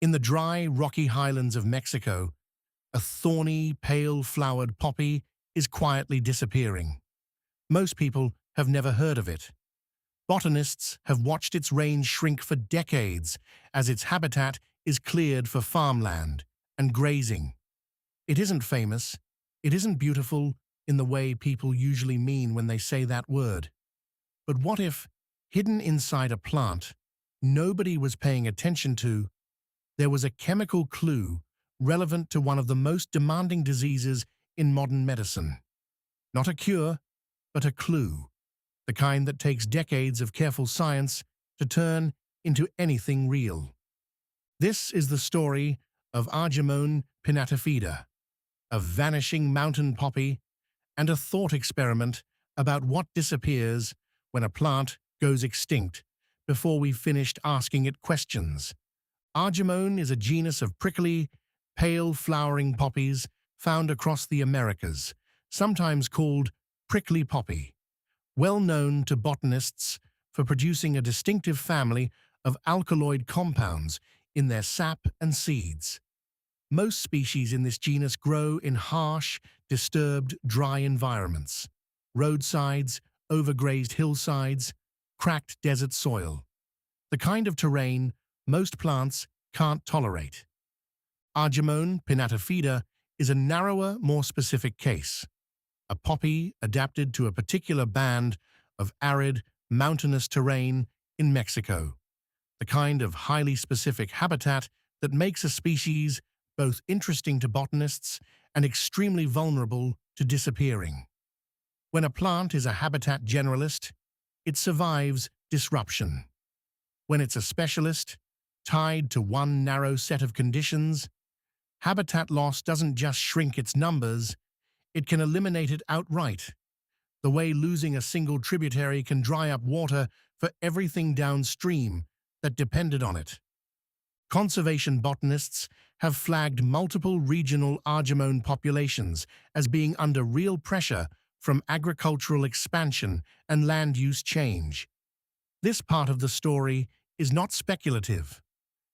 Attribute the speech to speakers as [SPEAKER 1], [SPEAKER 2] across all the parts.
[SPEAKER 1] In the dry, rocky highlands of Mexico, a thorny, pale-flowered poppy is quietly disappearing. Most people have never heard of it. Botanists have watched its range shrink for decades as its habitat is cleared for farmland and grazing. It isn't famous, it isn't beautiful in the way people usually mean when they say that word. But what if, hidden inside a plant nobody was paying attention to, there was a chemical clue relevant to one of the most demanding diseases in modern medicine? Not a cure, but a clue, the kind that takes decades of careful science to turn into anything real. This is the story of Argemone pinnatifida, a vanishing mountain poppy, and a thought experiment about what disappears when a plant goes extinct before we've finished asking it questions. Argemone is a genus of prickly, pale flowering poppies found across the Americas, sometimes called prickly poppy, well known to botanists for producing a distinctive family of alkaloid compounds in their sap and seeds. Most species in this genus grow in harsh, disturbed, dry environments: roadsides, overgrazed hillsides, cracked desert soil, the kind of terrain most plants can't tolerate. Argemone pinnatifida is a narrower, more specific case, a poppy adapted to a particular band of arid, mountainous terrain in Mexico, the kind of highly specific habitat that makes a species both interesting to botanists and extremely vulnerable to disappearing. When a plant is a habitat generalist, it survives disruption. When it's a specialist, tied to one narrow set of conditions, habitat loss doesn't just shrink its numbers, it can eliminate it outright, the way losing a single tributary can dry up water for everything downstream that depended on it. Conservation botanists have flagged multiple regional Argemone populations as being under real pressure from agricultural expansion and land use change. This part of the story is not speculative.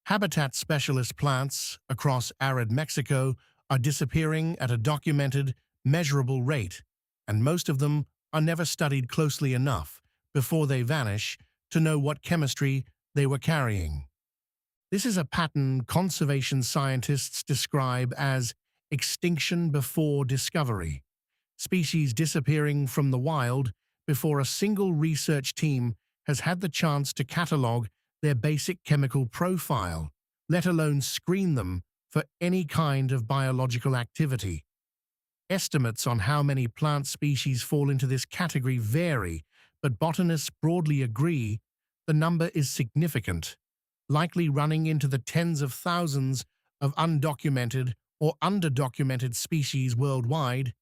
[SPEAKER 1] Habitat specialist plants across arid Mexico are disappearing at a documented, measurable rate, and most of them are never studied closely enough before they vanish to know what chemistry they were carrying. This is a pattern conservation scientists describe as extinction before discovery, species disappearing from the wild before a single research team has had the chance to catalogue their basic chemical profile, let alone screen them for any kind of biological activity. Estimates on how many plant species fall into this category vary, but botanists broadly agree the number is significant, likely running into the tens of thousands of undocumented or underdocumented species worldwide,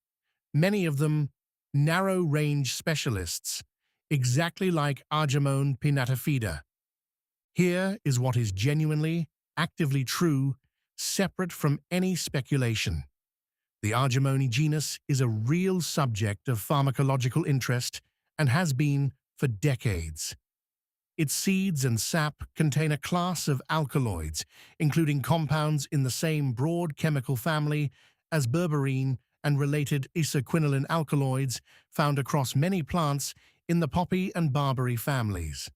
[SPEAKER 1] many of them narrow-range specialists, exactly like Argemone pinnatifida. Here is what is genuinely, actively true, separate from any speculation. The Argemone genus is a real subject of pharmacological interest and has been for decades. Its seeds and sap contain a class of alkaloids, including compounds in the same broad chemical family as berberine and related isoquinoline alkaloids found across many plants in the poppy and barberry families.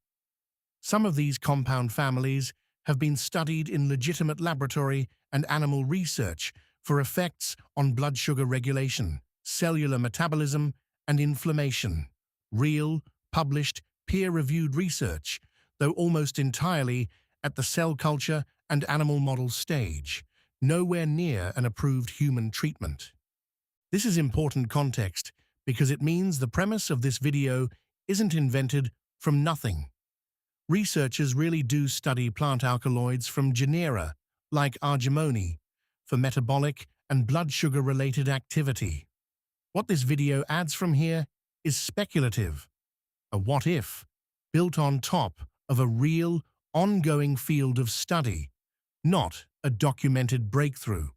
[SPEAKER 1] Some of these compound families have been studied in legitimate laboratory and animal research for effects on blood sugar regulation, cellular metabolism, and inflammation. Real, published, peer-reviewed research, though almost entirely at the cell culture and animal model stage, nowhere near an approved human treatment. This is important context because it means the premise of this video isn't invented from nothing. Researchers really do study plant alkaloids from genera, like Argemone, for metabolic and blood sugar-related activity. What this video adds from here is speculative, a what-if, built on top of a real, ongoing field of study, not a documented breakthrough.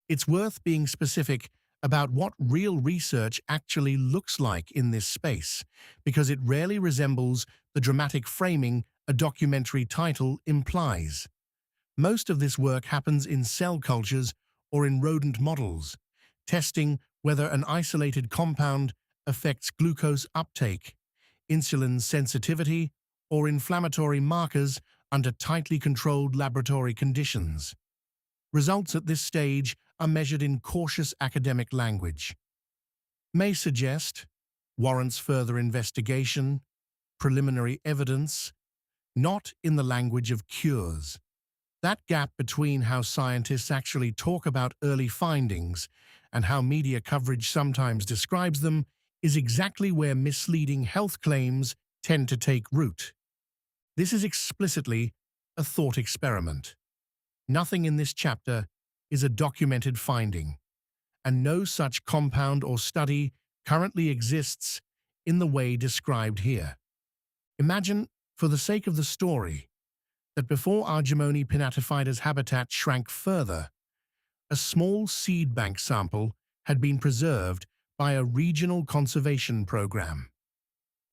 [SPEAKER 1] It's worth being specific about what real research actually looks like in this space, because it rarely resembles the dramatic framing a documentary title implies. Most of this work happens in cell cultures or in rodent models, testing whether an isolated compound affects glucose uptake, insulin sensitivity, or inflammatory markers under tightly controlled laboratory conditions. Results at this stage are measured in cautious academic language. May suggest, warrants further investigation, preliminary evidence, not in the language of cures. That gap between how scientists actually talk about early findings and how media coverage sometimes describes them is exactly where misleading health claims tend to take root. This is explicitly a thought experiment. Nothing in this chapter is a documented finding, and no such compound or study currently exists in the way described here. Imagine, for the sake of the story, that before Argemone pinnatifida's habitat shrank further, a small seed bank sample had been preserved by a regional conservation program.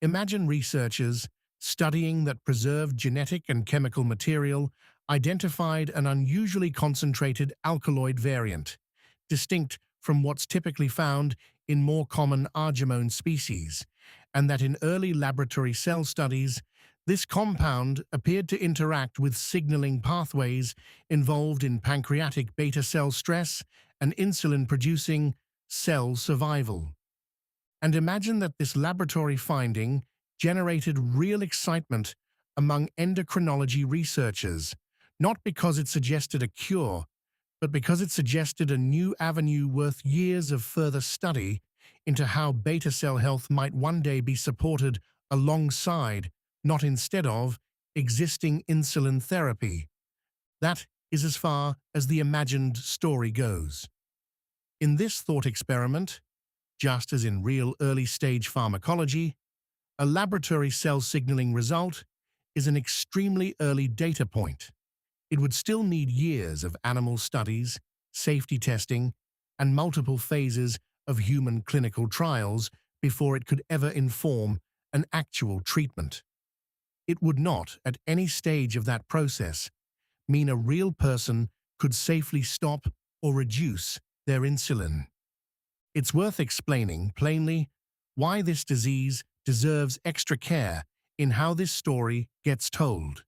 [SPEAKER 1] Imagine researchers studying that preserved genetic and chemical material identified an unusually concentrated alkaloid variant, distinct from what's typically found in more common Argemone species, and that in early laboratory cell studies, this compound appeared to interact with signaling pathways involved in pancreatic beta cell stress and insulin-producing cell survival. And imagine that this laboratory finding generated real excitement among endocrinology researchers, not because it suggested a cure, but because it suggested a new avenue worth years of further study into how beta cell health might one day be supported alongside, not instead of, existing insulin therapy. That is as far as the imagined story goes. In this thought experiment, just as in real early-stage pharmacology, a laboratory cell signaling result is an extremely early data point. It would still need years of animal studies, safety testing, and multiple phases of human clinical trials before it could ever inform an actual treatment. It would not, at any stage of that process, mean a real person could safely stop or reduce their insulin. It's worth explaining plainly why this disease deserves extra care in how this story gets told.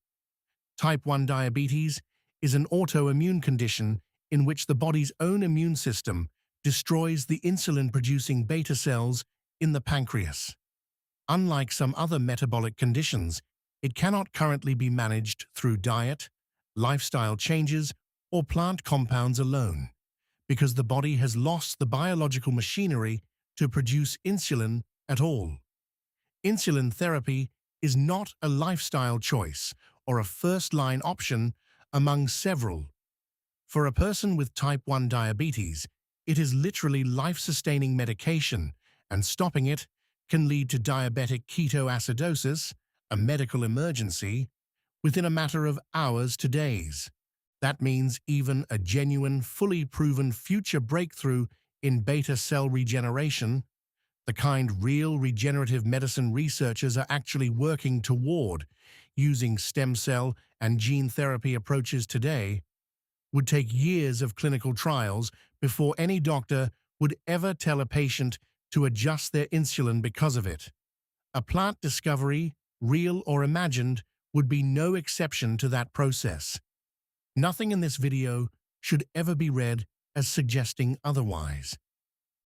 [SPEAKER 1] Type 1 diabetes is an autoimmune condition in which the body's own immune system destroys the insulin-producing beta cells in the pancreas. Unlike some other metabolic conditions, it cannot currently be managed through diet, lifestyle changes, or plant compounds alone, because the body has lost the biological machinery to produce insulin at all. Insulin therapy is not a lifestyle choice or a first-line option among several. For a person with type 1 diabetes, it is literally life-sustaining medication, and stopping it can lead to diabetic ketoacidosis, a medical emergency, within a matter of hours to days. That means even a genuine, fully proven future breakthrough in beta cell regeneration, the kind real regenerative medicine researchers are actually working toward, using stem cell and gene therapy approaches today, would take years of clinical trials before any doctor would ever tell a patient to adjust their insulin because of it. A plant discovery, real or imagined, would be no exception to that process. Nothing in this video should ever be read as suggesting otherwise.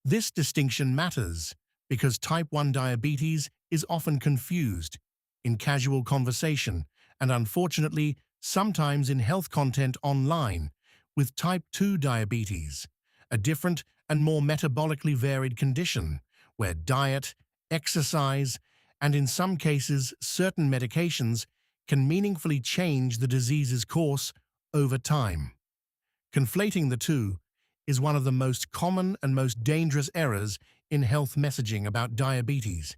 [SPEAKER 1] This distinction matters because type 1 diabetes is often confused in casual conversation and, unfortunately, sometimes in health content online with type 2 diabetes, a different and more metabolically varied condition where diet, exercise, and in some cases certain medications can meaningfully change the disease's course over time. Conflating the two is one of the most common and most dangerous errors in health messaging about diabetes,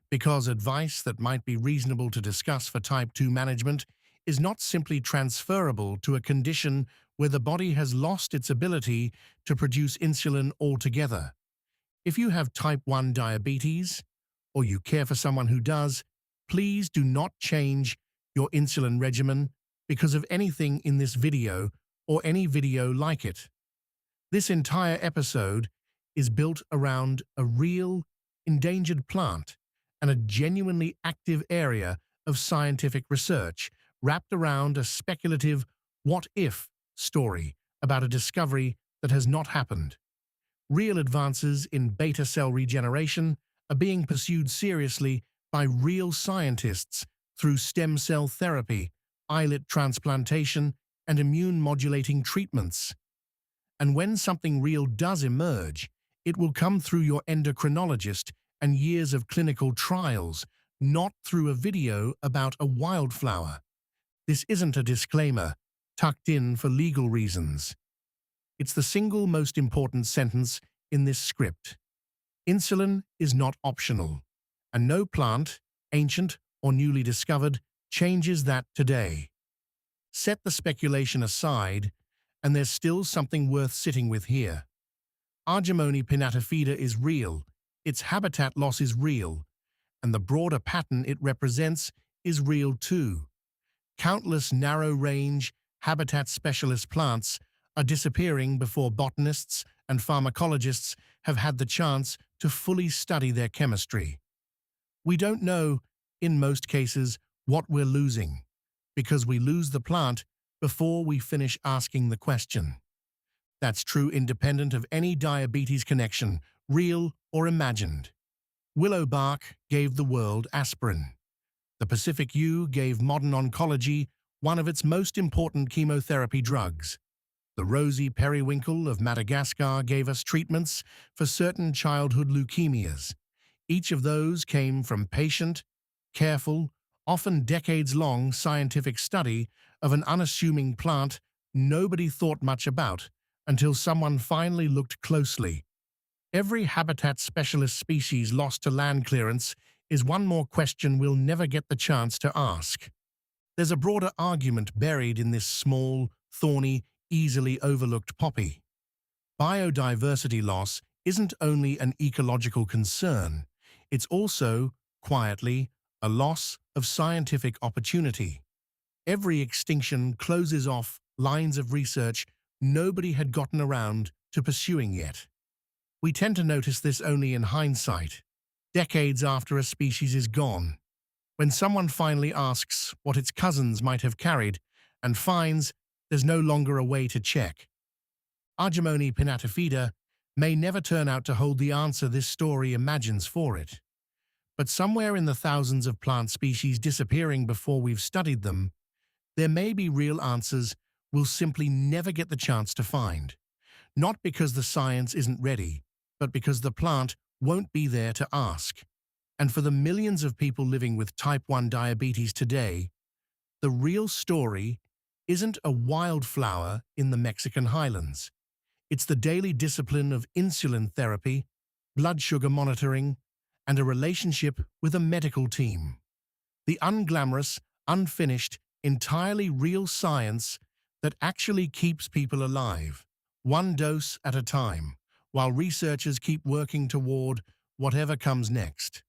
[SPEAKER 1] because advice that might be reasonable to discuss for type 2 management is not simply transferable to a condition where the body has lost its ability to produce insulin altogether. If you have type 1 diabetes, or you care for someone who does, please do not change your insulin regimen because of anything in this video or any video like it. This entire episode is built around a real, endangered plant and a genuinely active area of scientific research wrapped around a speculative what-if story about a discovery that has not happened. Real advances in beta cell regeneration are being pursued seriously by real scientists through stem cell therapy, islet transplantation, and immune-modulating treatments. And when something real does emerge, it will come through your endocrinologist and years of clinical trials, not through a video about a wildflower. This isn't a disclaimer, tucked in for legal reasons. It's the single most important sentence in this script. Insulin is not optional, and no plant, ancient or newly discovered, changes that today. Set the speculation aside, and there's still something worth sitting with here. Argemone pinnatifida is real, its habitat loss is real, and the broader pattern it represents is real too. Countless narrow-range, habitat specialist plants are disappearing before botanists and pharmacologists have had the chance to fully study their chemistry. We don't know, in most cases, what we're losing, because we lose the plant before we finish asking the question. That's true independent of any diabetes connection, real or imagined. Willow bark gave the world aspirin. The Pacific yew gave modern oncology one of its most important chemotherapy drugs. The rosy periwinkle of Madagascar gave us treatments for certain childhood leukemias. Each of those came from patient, careful, often decades-long scientific study of an unassuming plant nobody thought much about until someone finally looked closely. Every habitat specialist species lost to land clearance is one more question we'll never get the chance to ask. There's a broader argument buried in this small, thorny, easily overlooked poppy. Biodiversity loss isn't only an ecological concern, it's also, quietly, a loss of scientific opportunity. Every extinction closes off lines of research nobody had gotten around to pursuing yet. We tend to notice this only in hindsight, decades after a species is gone, when someone finally asks what its cousins might have carried and finds there's no longer a way to check. Argemone pinnatifida may never turn out to hold the answer this story imagines for it. But somewhere in the thousands of plant species disappearing before we've studied them, there may be real answers we'll simply never get the chance to find. Not because the science isn't ready, but because the plant won't be there to ask. And for the millions of people living with type 1 diabetes today, the real story isn't a wildflower in the Mexican highlands. It's the daily discipline of insulin therapy, blood sugar monitoring, and a relationship with a medical team. The unglamorous, unfinished, entirely real science that actually keeps people alive, one dose at a time, while researchers keep working toward whatever comes next.